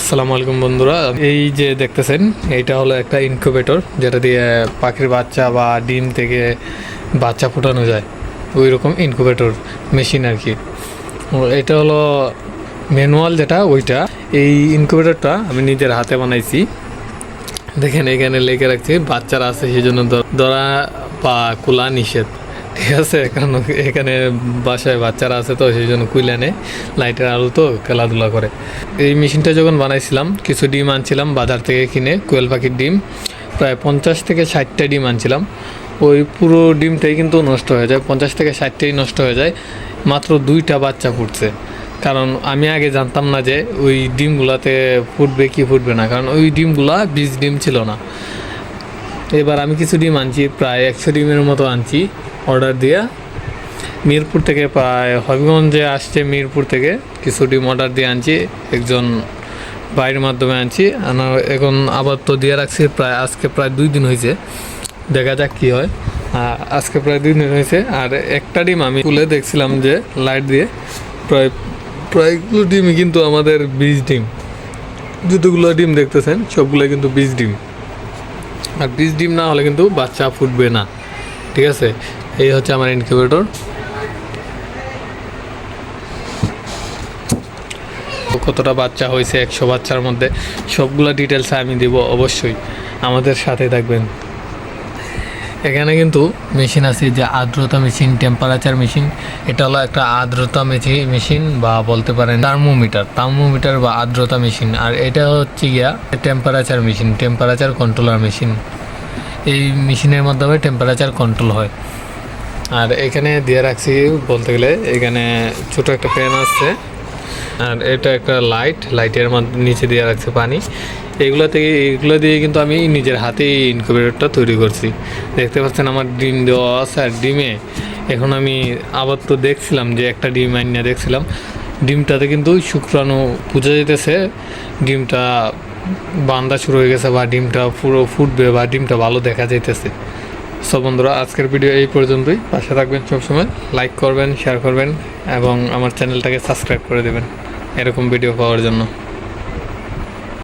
আসসালামু আলাইকুম বন্ধুরা, এই যে দেখতেছেন এইটা হলো একটা ইনকিউবেটর, যেটা দিয়ে পাখির বাচ্চা বা ডিম থেকে বাচ্চা ফোটানো যায়। ওই রকম ইনকিউবেটর মেশিন আর কি। এটা হলো ম্যানুয়াল যেটা, ওইটা। এই ইনকিউবেটরটা আমি নিজের হাতে বানাইছি। দেখেন এখানে লেগে রাখছি বাচ্চারা আছে, সেই জন্য ধরা বা কুলা নিষেধ, ঠিক আছে। কারণ এখানে বাসায় বাচ্চারা আছে তো, সেই জন্য কুইলা নেই, লাইটের আলো তো খেলাধুলা করে। এই মেশিনটা যখন বানাইছিলাম, কিছু ডিম আনছিলাম বাজার থেকে কিনে, কোয়েল পাখির ডিম প্রায় 50 থেকে 60টা ডিম আনছিলাম। ওই পুরো ডিমটাই কিন্তু নষ্ট হয়ে যায়, 50 থেকে 60টাই নষ্ট হয়ে যায়। মাত্র 2টা বাচ্চা ফুটছে। কারণ আমি আগে জানতাম না যে ওই ডিমগুলাতে ফুটবে কি ফুটবে না, কারণ ওই ডিমগুলা বীজ ডিম ছিল না। এবার আমি কিছু ডিম আনছি, প্রায় 100 ডিমের মতো আনছি অর্ডার দিয়ে। মিরপুর থেকে, প্রায় হবিগঞ্জে আসছে মিরপুর থেকে কিছু ডিম অর্ডার দিয়ে আনছি, একজন বাইরের মাধ্যমে আনছি। এখন আবার তো দিয়ে রাখছি, আজকে প্রায় 2 দিন হয়েছে, দেখা যাক কী হয়। আজকে প্রায় 2 দিন হয়েছে। আর একটা ডিম আমি তুলে দেখছিলাম যে লাইট দিয়ে, প্রায়গুলো ডিমই কিন্তু আমাদের বীজ ডিম। যতগুলো ডিম দেখতেছেন সবগুলো কিন্তু বীজ ডিম। আর বীজ ডিম না হলে কিন্তু বাচ্চা ফুটবে না, ঠিক আছে। এই হচ্ছে আমার ইনকিউবেটর। কতটা বাচ্চা হয়েছে 100 বাচ্চার মধ্যে, সবগুলো ডিটেলস আমি দিব, অবশ্যই আমাদের সাথে থাকবেন। এখানে কিন্তু মেশিন আছে, যে আর্দ্রতা মেশিন, টেম্পারেচার মেশিন। এটা হলো একটা আর্দ্রতা মেশিন বা বলতে পারেন থার্মোমিটার বা আর্দ্রতা মেশিন। আর এটা হচ্ছে গিয়া temperature machine, temperature controller machine. এই মেশিনের মাধ্যমে টেম্পারেচার কন্ট্রোল হয়। আর এখানে দিয়ে রাখছি বলতে গেলে, এখানে ছোট একটা ফ্যান আছে, আর এটা একটা লাইটের নিচে দিয়ে রাখছে পানি। এগুলো দিয়ে কিন্তু আমি নিজের হাতেই ইনকিউবেটরটা তৈরি করছি। দেখতে পাচ্ছেন আমার ডিম দেওয়া আছে। আর ডিমে এখন আমি আবার তো দেখছিলাম যে একটা ডিম আনিয়ে দেখছিলাম, ডিমটাতে কিন্তু শুক্রাণু বোঝা যেতেছে, ডিমটা বান্ধা শুরু হয়ে গেছে, বা ডিমটা পুরো ফুটবে, বা ডিমটা ভালো দেখা যাইতেছে। সো বন্ধুরা, আজকের ভিডিও এই পর্যন্তই। পাশে থাকবেন সবসময়, লাইক করবেন, শেয়ার করবেন এবং আমার চ্যানেলটাকে সাবস্ক্রাইব করে দেবেন এরকম ভিডিও পাওয়ার জন্য।